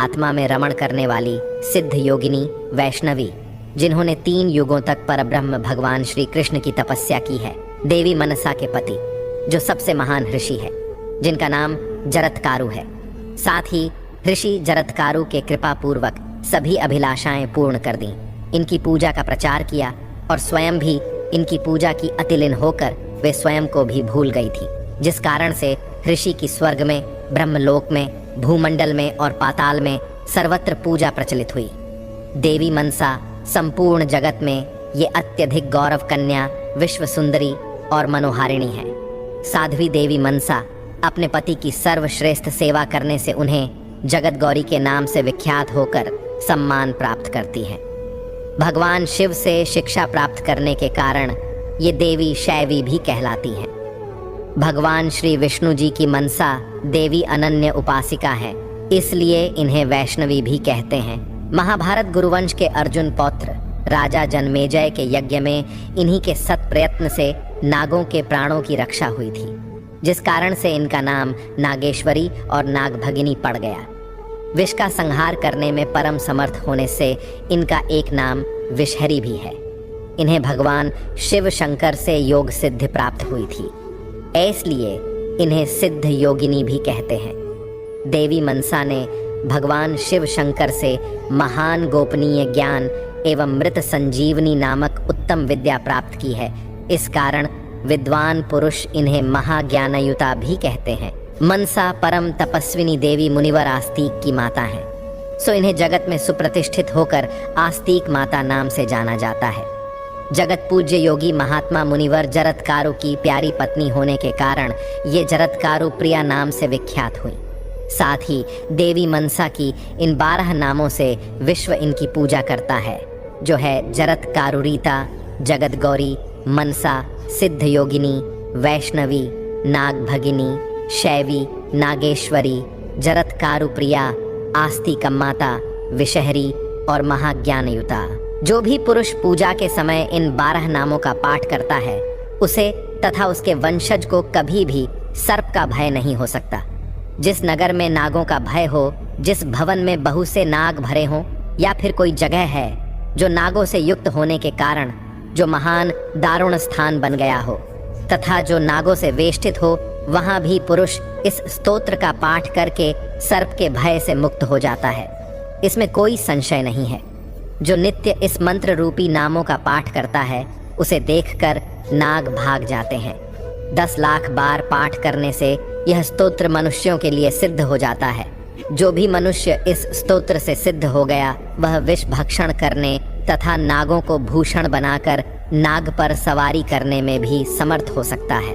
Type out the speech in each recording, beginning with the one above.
आत्मा में रमण करने वाली सिद्ध योगिनी वैष्णवी, जिन्होंने 3 युगों तक परब्रह्म भगवान श्री कृष्ण की तपस्या की है। देवी मनसा के पति, जो सबसे महान ऋषि है, जिनका नाम जरत्कारु है। साथ ही ऋषि जरत्कारु के कृपा पूर्वक सभी अभिलाषाएं पूर्ण कर दी, इनकी पूजा का प्रचार किया और स्वयं भी इनकी पूजा की अतिलीन होकर वे स्वयं को भी भूल गई थी, जिस कारण से ऋषि की स्वर्ग में, ब्रह्मलोक में, भूमंडल में और पाताल में सर्वत्र पूजा प्रचलित हुई। देवी मनसा संपूर्ण जगत में ये अत्यधिक गौरव कन्या, विश्व सुंदरी और मनोहारिणी है। साध्वी देवी मनसा अपने पति की सर्वश्रेष्ठ सेवा करने से उन्हें जगत गौरी के नाम से विख्यात होकर सम्मान प्राप्त करती है। भगवान शिव से शिक्षा प्राप्त करने के कारण ये देवी शैवी भी कहलाती हैं। भगवान श्री विष्णु जी की मनसा देवी अनन्य उपासिका है, इसलिए इन्हें वैष्णवी भी कहते हैं। महाभारत गुरुवंश के अर्जुन पौत्र राजा जनमेजय के यज्ञ में इन्हीं के सत प्रयत्न से नागों के प्राणों की रक्षा हुई थी, जिस कारण से इनका नाम नागेश्वरी और नागभगिनी पड़ गया। विष का संहार करने में परम समर्थ होने से इनका एक नाम विषहरी भी है। इन्हें भगवान शिव शंकर से योग सिद्धि प्राप्त हुई थी, इसलिए इन्हें सिद्ध योगिनी भी कहते हैं। देवी मनसा ने भगवान शिव शंकर से महान गोपनीय ज्ञान एवं मृत संजीवनी नामक उत्तम विद्या प्राप्त की है। इस कारण विद्वान पुरुष इन्हें महाज्ञानयुता भी कहते हैं। मनसा परम तपस्विनी देवी मुनिवर आस्तिक की माता है, सो इन्हें जगत में सुप्रतिष्ठित होकर आस्तिक माता नाम से जाना जाता है। जगत पूज्य योगी महात्मा मुनिवर जरत्कारु की प्यारी पत्नी होने के कारण ये जरत्कारु प्रिया नाम से विख्यात हुई। साथ ही देवी मनसा की इन 12 नामों से विश्व इनकी पूजा करता है, जो है जरत्कारुरीता, जगत गौरी, मनसा, सिद्ध योगिनी, वैष्णवी, नागभगिनी, शैवी, नागेश्वरी, जरत्कारु प्रिया, आस्तिक माता, विषहरी और महाज्ञानयुता। जो भी पुरुष पूजा के समय इन 12 नामों का पाठ करता है, उसे तथा उसके वंशज को कभी भी सर्प का भय नहीं हो सकता। जिस नगर में नागों का भय हो, जिस भवन में बहुत से नाग भरे हों, या फिर कोई जगह है जो नागों से युक्त होने के कारण जो महान दारुण स्थान बन गया हो, तथा जो नागों से वेष्टित हो, वहां भी पुरुष इस स्तोत्र का पाठ करके सर्प के भय से मुक्त हो जाता है। इसमें कोई संशय नहीं है। जो नित्य इस मंत्र रूपी नामों का पाठ करता है, उसे देखकर नाग भाग जाते हैं। 10 लाख बार पाठ करने से यह स्तोत्र मनुष्यों के लिए सिद्ध हो जाता है। जो भी मनुष्य इस स्तोत्र से सिद्ध हो गया, वह विष भक्षण करने तथा नागों को भूषण बनाकर नाग पर सवारी करने में भी समर्थ हो सकता है।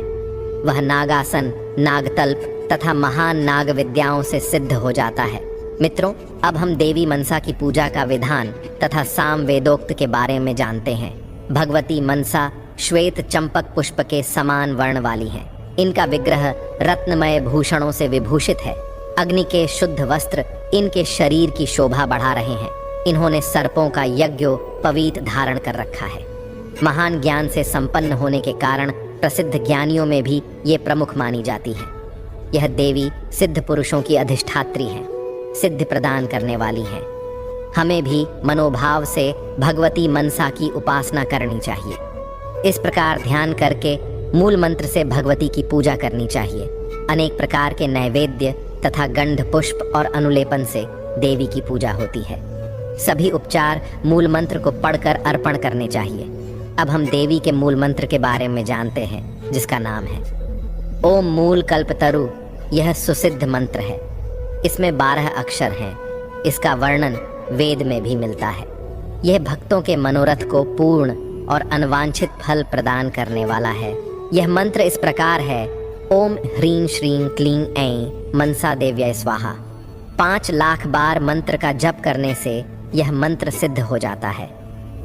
वह नागासन, नागतल्प तथा महान नाग विद्याओं से सिद्ध हो जाता है। मित्रों, अब हम देवी मनसा की पूजा का विधान तथा साम वेदोक्त के बारे में जानते हैं। भगवती मनसा श्वेत चंपक पुष्प के समान वर्ण वाली हैं। इनका विग्रह रत्नमय भूषणों से विभूषित है। अग्नि के शुद्ध वस्त्र इनके शरीर की शोभा बढ़ा रहे हैं। इन्होंने सर्पों का यज्ञोपवीत धारण कर रखा है। महान ज्ञान से संपन्न होने के कारण प्रसिद्ध ज्ञानियों में भी ये प्रमुख मानी जाती है। यह देवी सिद्ध पुरुषों की अधिष्ठात्री है, सिद्धि प्रदान करने वाली है। हमें भी मनोभाव से भगवती मनसा की उपासना करनी चाहिए। इस प्रकार ध्यान करके मूल मंत्र से भगवती की पूजा करनी चाहिए। अनेक प्रकार के नैवेद्य तथा गंध पुष्प और अनुलेपन से देवी की पूजा होती है। सभी उपचार मूल मंत्र को पढ़कर अर्पण करने चाहिए। अब हम देवी के मूल मंत्र के बारे में जानते हैं, जिसका नाम है ओम मूल कल्पतरु। यह सुसिद्ध मंत्र है। इसमें 12 अक्षर हैं। इसका वर्णन वेद में भी मिलता है। यह भक्तों के मनोरथ को पूर्ण और अनवांछित फल प्रदान करने वाला है। यह मंत्र इस प्रकार है, ओम ह्रीं श्रीं क्लीं ऐं मनसा देव्यै स्वाहा। 5 लाख बार मंत्र का जप करने से यह मंत्र सिद्ध हो जाता है।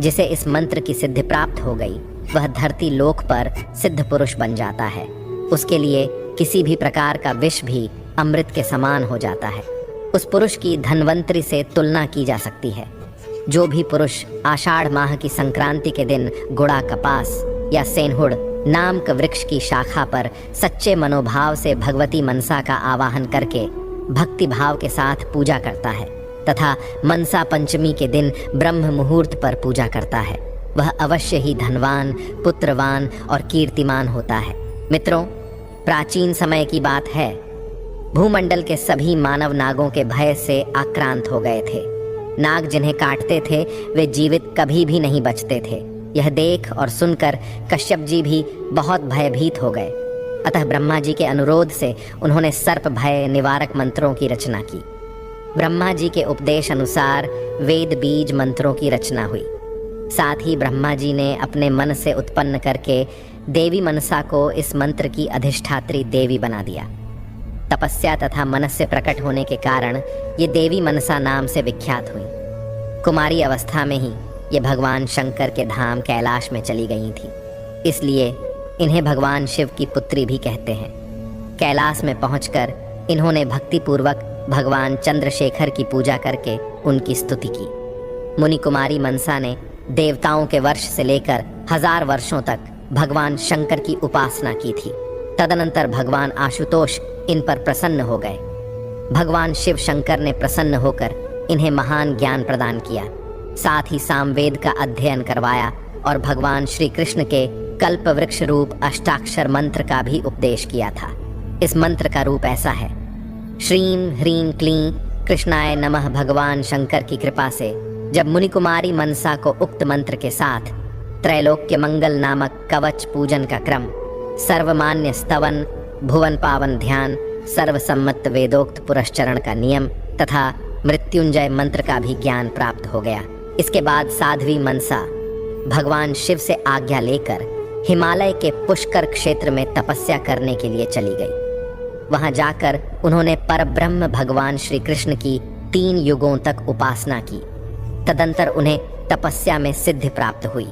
जिसे इस मंत्र की सिद्धि प्राप्त हो गई, वह धरती लोक पर सिद्ध पुरुष बन जाता है। उसके लिए किसी भी प्रकार का विष भी अमृत के समान हो जाता है। उस पुरुष की धन्वंतरी से तुलना की जा सकती है। जो भी पुरुष आषाढ़ माह की संक्रांति के दिन गुड़ा कपास या सेनहुड़ नामक वृक्ष की शाखा पर सच्चे मनोभाव से भगवती मनसा का आवाहन करके भक्ति भाव के साथ पूजा करता है, तथा मनसा पंचमी के दिन ब्रह्म मुहूर्त पर पूजा करता है, वह अवश्य ही धनवान, पुत्रवान और कीर्तिमान होता है। मित्रों, प्राचीन समय की बात है, भूमंडल के सभी मानव नागों के भय से आक्रांत हो गए थे। नाग जिन्हें काटते थे वे जीवित कभी भी नहीं बचते थे। यह देख और सुनकर कश्यप जी भी बहुत भयभीत हो गए। अतः ब्रह्मा जी के अनुरोध से उन्होंने सर्प भय निवारक मंत्रों की रचना की। ब्रह्मा जी के उपदेश अनुसार वेद बीज मंत्रों की रचना हुई। साथ ही ब्रह्मा जी ने अपने मन से उत्पन्न करके देवी मनसा को इस मंत्र की अधिष्ठात्री देवी बना दिया। तपस्या तथा मनस से प्रकट होने के कारण ये देवी मनसा नाम से विख्यात हुई। कुमारी अवस्था में ही ये भगवान शंकर के धाम कैलाश में चली गई थी, इसलिए इन्हें भगवान शिव की पुत्री भी कहते हैं। कैलाश में पहुंचकर इन्होंने भक्तिपूर्वक भगवान चंद्रशेखर की पूजा करके उनकी स्तुति की। मुनि कुमारी मनसा ने देवताओं के वर्ष से लेकर 1000 वर्षों तक भगवान शंकर की उपासना की थी। तदनंतर भगवान आशुतोष इन पर प्रसन्न हो गए। भगवान शिव शंकर ने प्रसन्न होकर इन्हें महान ज्ञान प्रदान किया, साथ ही सामवेद का अध्ययन करवाया और भगवान श्री कृष्ण के कल्प वृक्ष रूप अष्टाक्षर मंत्र का भी उपदेश किया था। इस मंत्र का रूप ऐसा है: श्रीं ह्रीं क्लीं कृष्णाय नमः। भगवान शंकर की कृपा से जब मुनि कुमारी मनसा को उक्त मंत्र के साथ त्रैलोक्य मंगल नामक कवच पूजन का क्रम, सर्वमान्य स्तवन, भुवन पावन ध्यान, सर्वसम्मत वेदोक्त पुरस्चरण का नियम तथा मृत्युंजय मंत्र का भी ज्ञान प्राप्त हो गया। इसके बाद साध्वी मनसा भगवान शिव से आज्ञा लेकर हिमालय के पुष्कर क्षेत्र में तपस्या करने के लिए चली गई। वहां जाकर उन्होंने परब्रह्म भगवान श्री कृष्ण की 3 युगों तक उपासना की। तदंतर उन्हें तपस्या में सिद्धि प्राप्त हुई।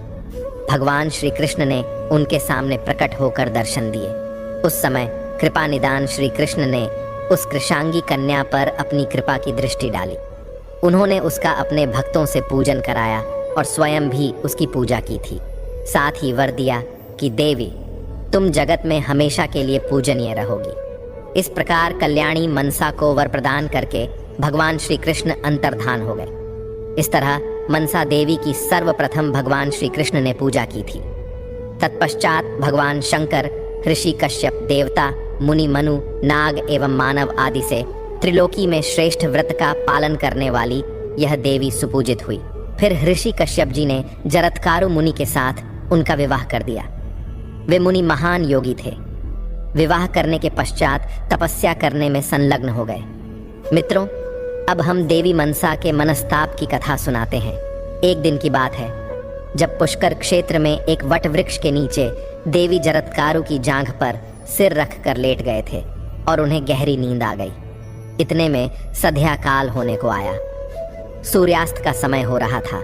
भगवान श्री कृष्ण ने उनके सामने प्रकट होकर दर्शन दिए। उस समय कृपा निदान श्री कृष्ण ने उस कृशांगी कन्या पर अपनी कृपा की दृष्टि डाली। उन्होंने उसका अपने भक्तों से पूजन कराया और स्वयं भी उसकी पूजा की थी। साथ ही वर दिया कि देवी, तुम जगत में हमेशा के लिए पूजनीय रहोगी। इस प्रकार कल्याणी मनसा को वर प्रदान करके भगवान श्री कृष्ण अंतर्धान हो गए। इस तरह मनसा देवी की सर्वप्रथम भगवान श्री कृष्ण ने पूजा की थी। तत्पश्चात भगवान शंकर, ऋषि कश्यप, देवता, मुनि मनु, नाग एवं मानव आदि से त्रिलोकी में श्रेष्ठ व्रत का पालन करने वाली यह देवी सुपूजित हुई। फिर ऋषि कश्यप जी ने जरत्कारु मुनि के साथ उनका विवाह कर दिया। वे मुनि महान योगी थे। विवाह करने के पश्चात तपस्या करने में संलग्न हो गए। मित्रों, अब हम देवी मनसा के मनस्ताप की कथा सुनाते हैं। एक दिन की बात है, जब पुष्कर क्षेत्र में एक वट वृक्ष के नीचे देवी जरत्कारु की जांघ पर सिर रख कर लेट गए थे और उन्हें गहरी नींद आ गई। इतने में संध्या काल होने को आया। सूर्यास्त का समय हो रहा था।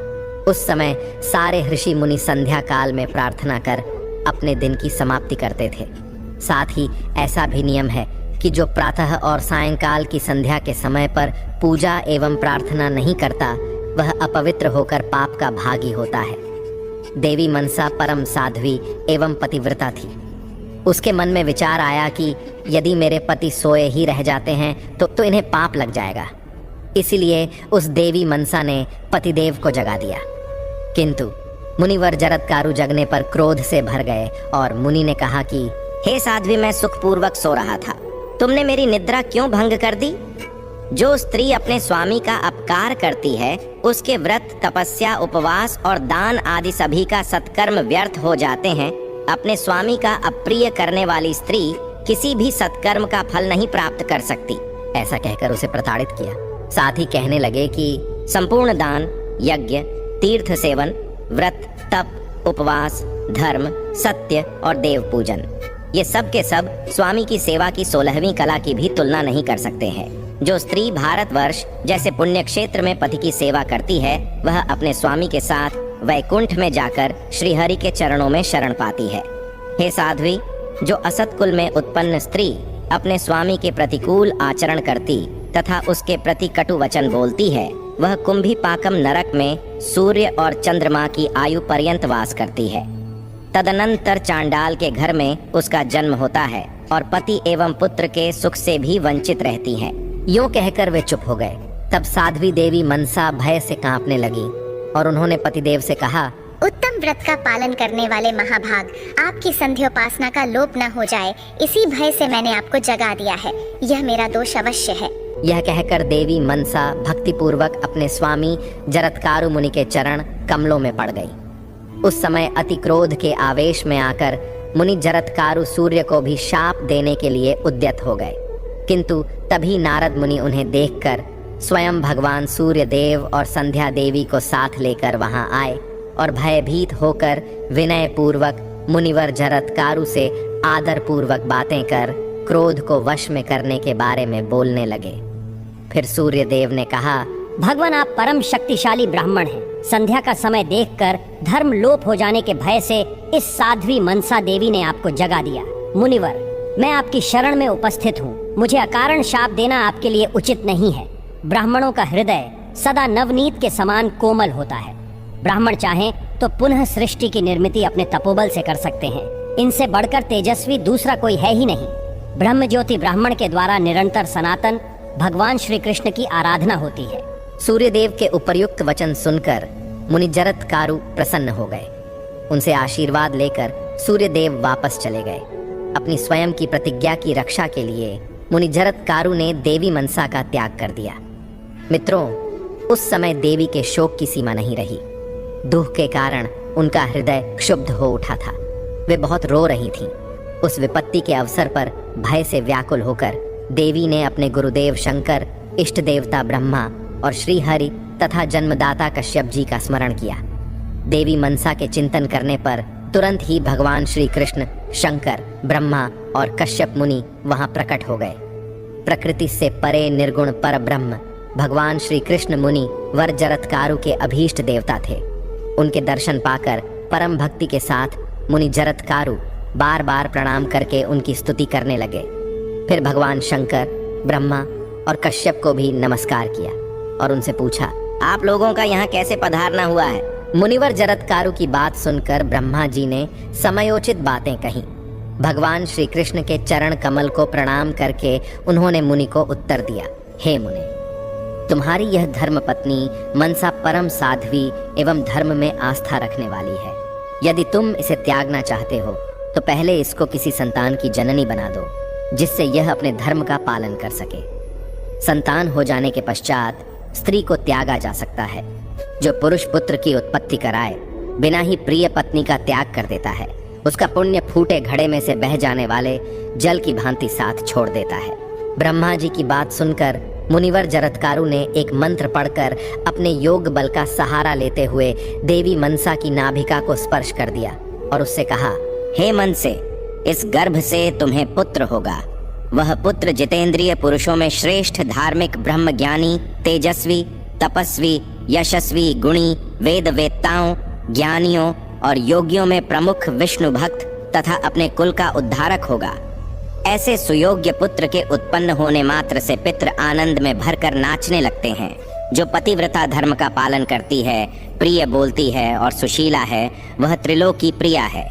उस समय सारे ऋषि मुनि संध्या काल में प्रार्थना कर अपने दिन की समाप्ति करते थे। साथ ही ऐसा भी नियम है कि जो प्रातः और सायंकाल की संध्या के समय पर पूजा एवं प्रार्थना नहीं करता, वह अपवित्र होकर पाप का भागी होता है। देवी मनसा परम साध्वी एवं पतिव्रता थी। उसके मन में विचार आया कि यदि मेरे पति सोए ही रह जाते हैं तो इन्हें पाप लग जाएगा। इसीलिए उस देवी मनसा ने पतिदेव को जगा दिया। किंतु मुनिवर जरत्कारु जगने पर क्रोध से भर गए और मुनि ने कहा कि हे साध्वी, मैं सुखपूर्वक सो रहा था, तुमने मेरी निद्रा क्यों भंग कर दी? जो स्त्री अपने स्वामी का अपकार करती है, उसके व्रत, तपस्या, उपवास और दान आदि सभी का सत्कर्म व्यर्थ हो जाते हैं। अपने स्वामी का अप्रिय करने वाली स्त्री किसी भी सत्कर्म का फल नहीं प्राप्त कर सकती। ऐसा कहकर उसे प्रताड़ित किया। साथ ही कहने लगे कि संपूर्ण दान, यज्ञ, तीर्थ सेवन, व्रत, तप, उपवास, धर्म, सत्य और देव पूजन, ये सब के सब स्वामी की सेवा की 16वीं कला की भी तुलना नहीं कर सकते हैं। जो स्त्री भारतवर्ष जैसे पुण्य क्षेत्र में पति की सेवा करती है, वह अपने स्वामी के साथ वैकुंठ में जाकर श्रीहरि के चरणों में शरण पाती है। हे साध्वी, जो असत कुल में उत्पन्न स्त्री अपने स्वामी के प्रतिकूल आचरण करती तथा उसके प्रति कटु वचन बोलती है, वह कुंभी पाकम नरक में सूर्य और चंद्रमा की आयु पर्यंत वास करती है। तदनंतर चांडाल के घर में उसका जन्म होता है और पति एवं पुत्र के सुख से भी वंचित रहती हैं। यूं कहकर वे चुप हो गए। तब साध्वी देवी मनसा भय से कांपने लगी और उन्होंने पतिदेव से कहा, उत्तम व्रत का पालन करने वाले महाभाग, आपकी संध्योपासना का लोप न हो जाए, इसी भय से मैंने आपको जगा दिया है। यह मेरा दोष अवश्य है। यह कहकर देवी मनसा भक्तिपूर्वक अपने स्वामी जरत्कारु मुनि के चरण कमलों में पड़ गई। उस समय अति क्रोध के आवेश में आकर मुनि जरत्कारु सूर्य को भी शाप देने के लिए उद्यत हो गए, किंतु तभी नारद मुनि उन्हें देखकर स्वयं भगवान सूर्य देव और संध्या देवी को साथ लेकर वहां आए और भयभीत होकर विनय पूर्वक मुनिवर जरत्कारु से आदर पूर्वक बातें कर क्रोध को वश में करने के बारे में बोलने लगे। फिर सूर्य देव ने कहा, भगवान, आप परम शक्तिशाली ब्राह्मण हैं। संध्या का समय देखकर धर्म लोप हो जाने के भय से इस साध्वी मनसा देवी ने आपको जगा दिया। मुनिवर, मैं आपकी शरण में उपस्थित हूँ। मुझे अकारण शाप देना आपके लिए उचित नहीं है। ब्राह्मणों का हृदय सदा नवनीत के समान कोमल होता है। ब्राह्मण चाहें तो पुनः सृष्टि की निर्मिति अपने तपोबल से कर सकते हैं। इनसे बढ़कर तेजस्वी दूसरा कोई है ही नहीं। ब्रह्म ज्योति ब्राह्मण के द्वारा निरंतर सनातन भगवान श्री कृष्ण की आराधना होती है। सूर्यदेव के उपर्युक्त वचन सुनकर मुनि जरत्कारु प्रसन्न हो गए। उनसे आशीर्वाद लेकर सूर्यदेव वापस चले गए। अपनी स्वयं की प्रतिज्ञा की रक्षा के लिए मुनि जरत्कारु ने देवी मनसा का त्याग कर दिया। मित्रों, उस समय देवी के शोक की सीमा नहीं रही। दुख के कारण उनका हृदय क्षुब्ध हो उठा था। वे बहुत रो रही थीं। उस विपत्ति के अवसर पर भय से व्याकुल होकर देवी ने अपने गुरुदेव शंकर, इष्ट देवता ब्रह्मा और श्री हरि तथा जन्मदाता कश्यप जी का स्मरण किया। देवी मनसा के चिंतन करने पर तुरंत ही भगवान श्री कृष्ण, शंकर, ब्रह्मा और कश्यप मुनि वहां प्रकट हो गए। प्रकृति से परे निर्गुण पर ब्रह्म भगवान श्री कृष्ण मुनि वर जरत्कारु के अभीष्ट देवता थे। उनके दर्शन पाकर परम भक्ति के साथ मुनि जरत्कारु बार बार प्रणाम करके उनकी स्तुति करने लगे। फिर भगवान शंकर, ब्रह्मा और कश्यप को भी नमस्कार किया और उनसे पूछा, आप लोगों का यहाँ कैसे पधारना हुआ है? मुनिवर जरत्कारु की बात सुनकर ब्रह्मा जी ने समयोचित बातें कहीं। भगवान श्री कृष्ण के चरण कमल को प्रणाम करके उन्होंने मुनि को उत्तर दिया, हे मुनि, तुम्हारी यह धर्म पत्नी मनसा परम साध्वी एवं धर्म में आस्था रखने वाली है। यदि तुम इसे त्यागना चाहते हो तो पहले इसको किसी संतान की जननी बना दो, जिससे यह अपने धर्म का पालन कर सके। संतान हो जाने के पश्चात स्त्री को त्यागा जा सकता है। जो पुरुष पुत्र की उत्पत्ति कराए बिना ही प्रिय पत्नी का त्याग कर देता है, उसका पुण्य फूटे घड़े में से बह जाने वाले जल की भांति साथ छोड़ देता है। ब्रह्मा जी की बात सुनकर मुनिवर जरत्कारु ने एक मंत्र पढ़कर अपने योग बल का सहारा लेते हुए देवी मनसा की नाभिका को स्पर्श कर दिया और उससे कहा, हे मनसे, इस गर्भ से तुम्हें पुत्र होगा। वह पुत्र जितेंद्रिय पुरुषों में श्रेष्ठ, धार्मिक, ब्रह्म ज्ञानी, तेजस्वी, तपस्वी, यशस्वी, गुणी, वेद वेत्ताओं, ज्ञानियों और योगियों में प्रमुख विष्णु भक्त तथा अपने कुल का उद्धारक होगा। ऐसे सुयोग्य पुत्र के उत्पन्न होने मात्र से पितृ आनंद में भरकर नाचने लगते हैं। जो पतिव्रता धर्म का पालन करती है, प्रिय बोलती है और सुशीला है, वह त्रिलोकी प्रिया है।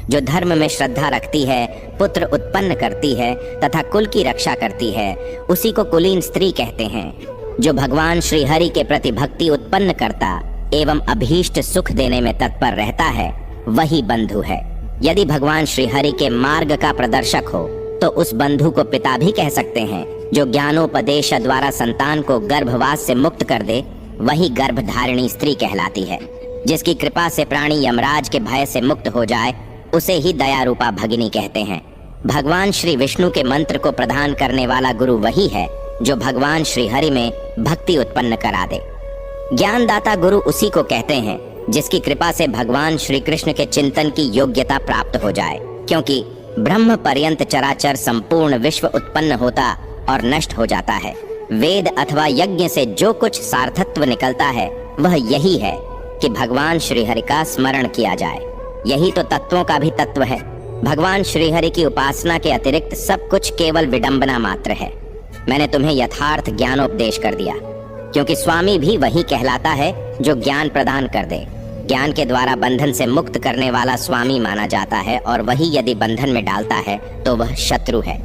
जो धर्म में श्रद्धा रखती है, पुत्र उत्पन्न करती है तथा कुल की रक्षा करती है, उसी को कुलीन स्त्री कहते हैं। जो भगवान श्री हरि के प्रति भक्ति उत्पन्न करता एवं अभीष्ट सुख देने में तत्पर रहता है, वही बंधु है। यदि भगवान श्री हरि के मार्ग का प्रदर्शक हो तो उस बंधु को पिता भी कह सकते हैं। जो ज्ञानोपदेश द्वारा संतान को गर्भवास से मुक्त कर दे, वही गर्भधारिणी स्त्री कहलाती है। जिसकी कृपा से प्राणी यमराज के भय से मुक्त हो जाए, उसे ही दया रूपा भगिनी कहते हैं। भगवान श्री विष्णु के मंत्र को प्रदान करने वाला गुरु वही है जो भगवान श्री हरि में भक्ति उत्पन्न करा दे। ज्ञानदाता गुरु उसी को कहते हैं जिसकी कृपा से भगवान श्री कृष्ण के चिंतन की योग्यता प्राप्त हो जाए, क्योंकि ब्रह्म पर्यंत चराचर संपूर्ण विश्व उत्पन्न होता और नष्ट हो जाता है। वेद अथवा यज्ञ से जो कुछ सार्थत्व निकलता है, वह यही है कि भगवान श्री हरि का स्मरण किया जाए। यही तो तत्वों का भी तत्व है। भगवान श्री हरि की उपासना के अतिरिक्त सब कुछ केवल विडंबना मात्र है। मैंने तुम्हें यथार्थ ज्ञानोपदेश कर दिया, क्योंकि स्वामी भी वही कहलाता है जो ज्ञान प्रदान कर दे। ज्ञान के द्वारा बंधन से मुक्त करने वाला स्वामी माना जाता है, और वही यदि बंधन में डालता है तो वह शत्रु है।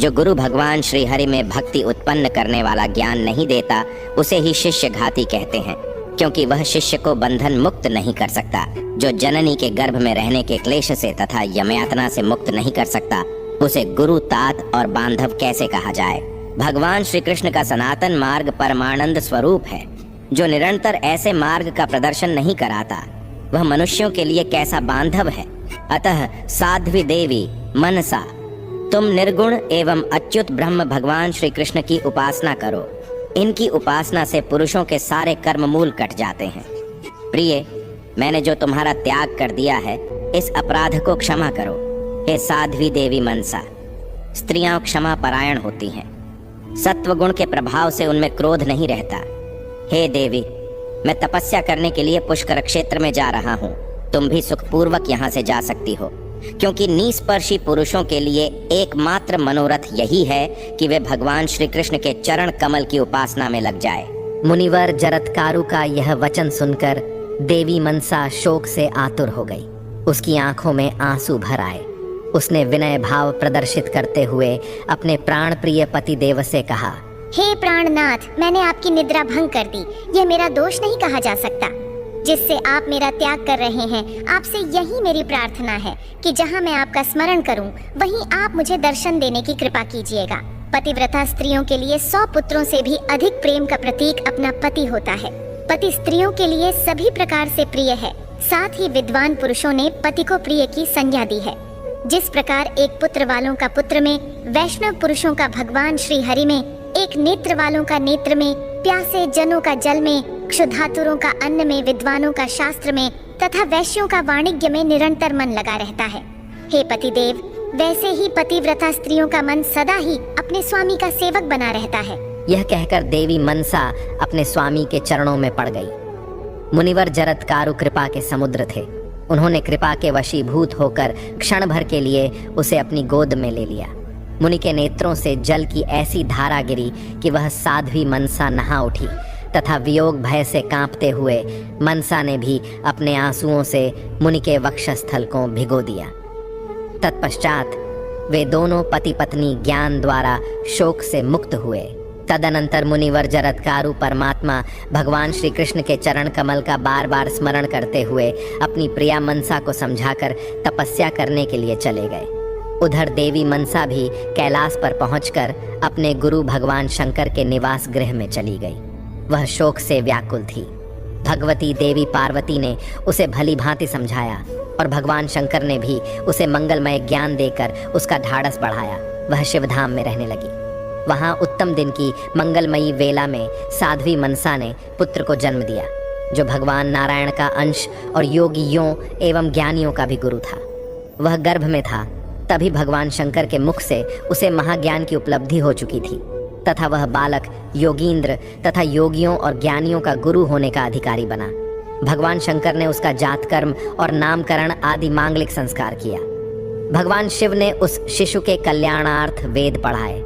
जो गुरु भगवान श्री हरि में भक्ति उत्पन्न करने वाला ज्ञान नहीं देता उसे ही शिष्य घाती कहते हैं, क्योंकि वह शिष्य को बंधन मुक्त नहीं कर सकता। जो जननी के गर्भ में रहने के क्लेश से तथा यमयातना से मुक्त नहीं कर सकता उसे गुरु, तात और बांधव कैसे कहा जाए। भगवान श्री कृष्ण का सनातन मार्ग परमानंद स्वरूप है। जो निरंतर ऐसे मार्ग का प्रदर्शन नहीं कराता वह मनुष्यों के लिए कैसा बांधव है। अतः साध्वी देवी मनसा, तुम निर्गुण एवं अच्युत ब्रह्म भगवान श्री कृष्ण की उपासना करो। इनकी उपासना से पुरुषों के सारे कर्म मूल कट जाते हैं। प्रिय, मैंने जो तुम्हारा त्याग कर दिया है इस अपराध को क्षमा करो। हे साध्वी देवी मनसा, स्त्रियां क्षमा परायण होती हैं। सत्व गुण के प्रभाव से उनमें क्रोध नहीं रहता। हे देवी, मैं तपस्या करने के लिए पुष्कर क्षेत्र में जा रहा हूँ। तुम भी सुखपूर्वक यहाँ से जा सकती हो, क्योंकि निस्पर्शी पुरुषों के लिए एकमात्र मनोरथ यही है कि वे भगवान श्री कृष्ण के चरण कमल की उपासना में लग जाए। मुनिवर जरत्कारु का यह वचन सुनकर देवी मनसा शोक से आतुर हो गई। उसकी आंखों में आंसू भर आए। उसने विनय भाव प्रदर्शित करते हुए अपने प्राण प्रिय पति देव से कहा, हे प्राणनाथ, मैंने आपकी निद्रा भंग कर दी। यह मेरा दोष नहीं कहा जा सकता। जिससे आप मेरा त्याग कर रहे हैं, आपसे यही मेरी प्रार्थना है कि जहाँ मैं आपका स्मरण करूं, वहीं आप मुझे दर्शन देने की कृपा कीजिएगा। पतिव्रता स्त्रियों के लिए 100 पुत्रों से भी अधिक प्रेम का प्रतीक अपना पति होता है। पति स्त्रियों के लिए सभी प्रकार से प्रिय है। साथ ही विद्वान पुरुषों ने पति को प्रिय की संज्ञा दी है। जिस प्रकार एक पुत्र वालों का पुत्र में, वैष्णव पुरुषों का भगवान श्री हरि में, एक नेत्र वालों का नेत्र में, प्यासे जनों का जल में, क्षुधातुरों का अन्न में, विद्वानों का शास्त्र में तथा वैश्यों का वाणिज्य में निरंतर मन लगा रहता है। हे पतिदेव, वैसे ही पतिव्रता स्त्रियों का मन सदा ही अपने स्वामी का सेवक बना रहता है। यह कहकर देवी मनसा अपने स्वामी के चरणों में पड़ गई। मुनिवर जरत्कारु कृपा के समुद्र थे। उन्होंने कृपा के वशीभूत होकर क्षण भर के लिए उसे अपनी गोद में ले लिया। मुनि के नेत्रों से जल की ऐसी धारा गिरी कि वह साध्वी मनसा नहा उठी तथा वियोग भय से कांपते हुए मनसा ने भी अपने आंसुओं से मुनि के वक्षस्थल को भिगो दिया। तत्पश्चात वे दोनों पति पत्नी ज्ञान द्वारा शोक से मुक्त हुए। तदनंतर मुनिवर जरत्कारु परमात्मा भगवान श्री कृष्ण के चरण कमल का बार बार स्मरण करते हुए अपनी प्रिया मनसा को समझाकर तपस्या करने के लिए चले गए। उधर देवी मनसा भी कैलाश पर पहुंचकर अपने गुरु भगवान शंकर के निवास गृह में चली गई। वह शोक से व्याकुल थी। भगवती देवी पार्वती ने उसे भली भांति समझाया और भगवान शंकर ने भी उसे मंगलमय ज्ञान देकर उसका ढाढ़स बढ़ाया। वह शिवधाम में रहने लगी। वहां उत्तम दिन की मंगलमयी वेला में साध्वी मनसा ने पुत्र को जन्म दिया, जो भगवान नारायण का अंश और योगियों एवं ज्ञानियों का भी गुरु था। वह गर्भ में था तभी भगवान शंकर के मुख से उसे महाज्ञान की उपलब्धि हो चुकी थी तथा वह बालक योगींद्र तथा योगियों और ज्ञानियों का गुरु होने का अधिकारी बना। भगवान शंकर ने उसका जातकर्म और नामकरण आदि मांगलिक संस्कार किया। भगवान शिव ने उस शिशु के कल्याणार्थ वेद पढ़ाए।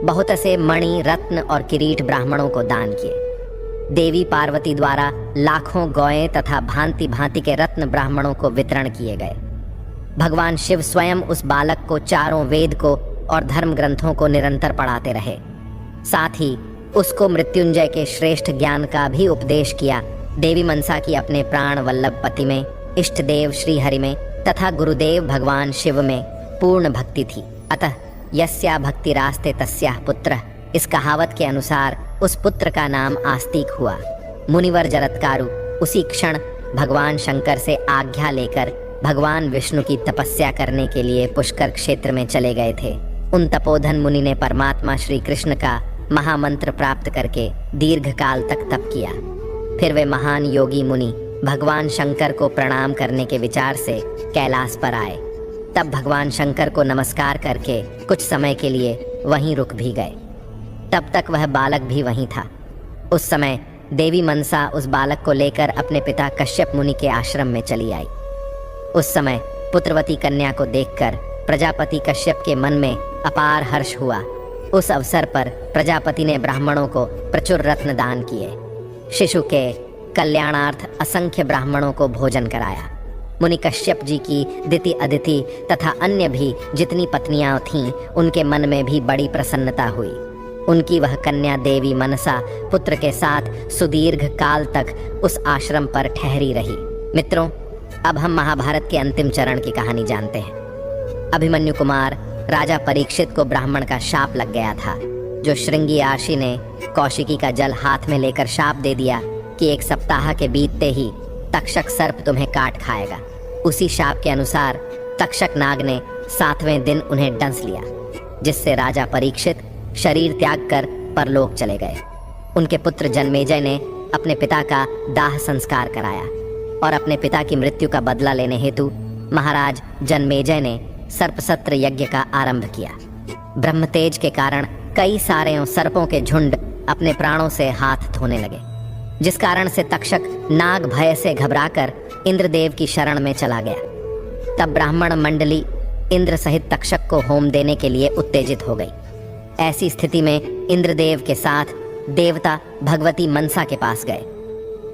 बहुत से मणि, रत्न और किरीट ब्राह्मणों को दान किए। देवी पार्वती द्वारा लाखों गौएं तथा भांति भांति के रत्न ब्राह्मणों को वितरण किए गए। भगवान शिव स्वयं उस बालक को चारों वेद को और धर्म ग्रंथों को निरंतर पढ़ाते रहे। साथ ही उसको मृत्युंजय के श्रेष्ठ ज्ञान का भी उपदेश किया। देवी मनसा की अपने प्राण वल्लभ पति में, इष्ट देव श्री हरि में तथा गुरुदेव भगवान शिव में पूर्ण भक्ति थी। अतः यस्या भक्ति रास्ते तस्या पुत्र, इस कहावत के अनुसार उस पुत्र का नाम आस्तिक हुआ। मुनिवर जरत्कारु उसी क्षण भगवान शंकर से आज्ञा लेकर भगवान विष्णु की तपस्या करने के लिए पुष्कर क्षेत्र में चले गए थे। उन तपोधन मुनि ने परमात्मा श्री कृष्ण का महामंत्र प्राप्त करके दीर्घ काल तक तप किया। फिर वे महान योगी मुनि भगवान शंकर को प्रणाम करने के विचार से कैलाश पर आए। तब भगवान शंकर को नमस्कार करके कुछ समय के लिए वहीं रुक भी गए। तब तक वह बालक भी वहीं था। उस समय देवी मनसा उस बालक को लेकर अपने पिता कश्यप मुनि के आश्रम में चली आई। उस समय पुत्रवती कन्या को देखकर प्रजापति कश्यप के मन में अपार हर्ष हुआ। उस अवसर पर प्रजापति ने ब्राह्मणों को प्रचुर रत्न दान किए। शिशु के कल्याणार्थ असंख्य ब्राह्मणों को भोजन कराया। मुनि कश्यप जी की दिति अदिति तथा अन्य भी जितनी पत्नियां थीं, उनके मन में भी बड़ी प्रसन्नता हुई। उनकी वह कन्या देवी मनसा पुत्र के साथ सुदीर्घ काल तक उस आश्रम पर ठहरी रही। मित्रों, अब हम महाभारत के अंतिम चरण की कहानी जानते हैं। अभिमन्यु कुमार राजा परीक्षित को ब्राह्मण का शाप लग गया था, जो श्रृंगी आशी ने कौशिकी का जल हाथ में लेकर शाप दे दिया कि 1 सप्ताह के बीतते ही तक्षक सर्प तुम्हें काट खाएगा। उसी शाप के अनुसार तक्षक नाग ने 7वें दिन उन्हें डंस लिया, जिससे राजा परीक्षित शरीर त्याग कर परलोक चले गए। उनके पुत्र जन्मेजय ने अपने पिता का दाह संस्कार कराया और अपने पिता की मृत्यु का बदला लेने हेतु महाराज जन्मेजय ने सर्पसत्र यज्ञ का आरंभ किया। ब्रह्मतेज के कारण कई सारे सर्पों के झुंड अपने प्राणों से हाथ धोने लगे, जिस कारण से तक्षक नाग भय से घबराकर इंद्रदेव की शरण में चला गया। तब ब्राह्मण मंडली इंद्र सहित तक्षक को होम देने के लिए उत्तेजित हो गई। ऐसी स्थिति में इंद्रदेव के साथ देवता भगवती मनसा के पास गए।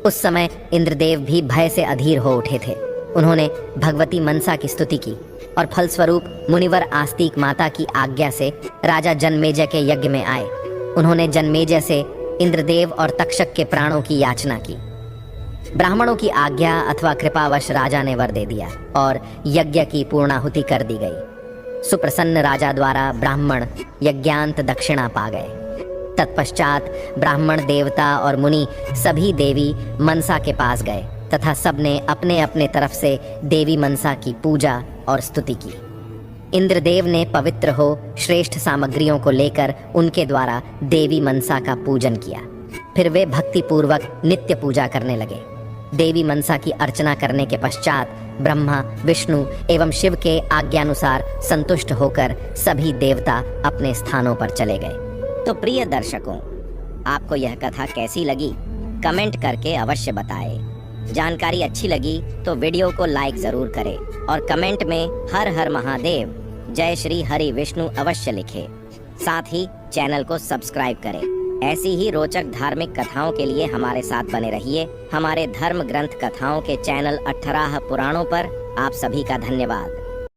उस समय इंद्रदेव भी भय से अधीर हो उठे थे। उन्होंने भगवती मनसा की स्तुति की और फलस्वरूप मुनिवर आस्तिक माता की आज्ञा से राजा जन्मेजय के यज्ञ में आए। उन्होंने जन्मेजय से इंद्रदेव और तक्षक के प्राणों की याचना की। ब्राह्मणों की आज्ञा अथवा कृपावश राजा ने वर दे दिया और यज्ञ की पूर्णाहुति कर दी गई। सुप्रसन्न राजा द्वारा ब्राह्मण यज्ञांत दक्षिणा पा गए। तत्पश्चात ब्राह्मण देवता और मुनि सभी देवी मनसा के पास गए तथा सबने अपने अपने तरफ से देवी मनसा की पूजा और स्तुति की। इंद्रदेव ने पवित्र हो श्रेष्ठ सामग्रियों को लेकर उनके द्वारा देवी मनसा का पूजन किया। फिर वे भक्ति पूर्वक नित्य पूजा करने लगे। देवी मनसा की अर्चना करने के पश्चात ब्रह्मा, विष्णु एवं शिव के आज्ञानुसार संतुष्ट होकर सभी देवता अपने स्थानों पर चले गए। तो प्रिय दर्शकों, आपको यह कथा कैसी लगी? कमेंट करके अवश्य बताएं। जानकारी अच्छी लगी तो वीडियो को लाइक जरूर करें और कमेंट में हर हर महादेव, जय श्री हरि विष्णु अवश्य लिखें। साथ ही चैनल को सब्सक्राइब करें। ऐसी ही रोचक धार्मिक कथाओं के लिए हमारे साथ बने रहिए। हमारे धर्म ग्रंथ कथाओं के चैनल 18 पुराणों पर आप सभी का धन्यवाद।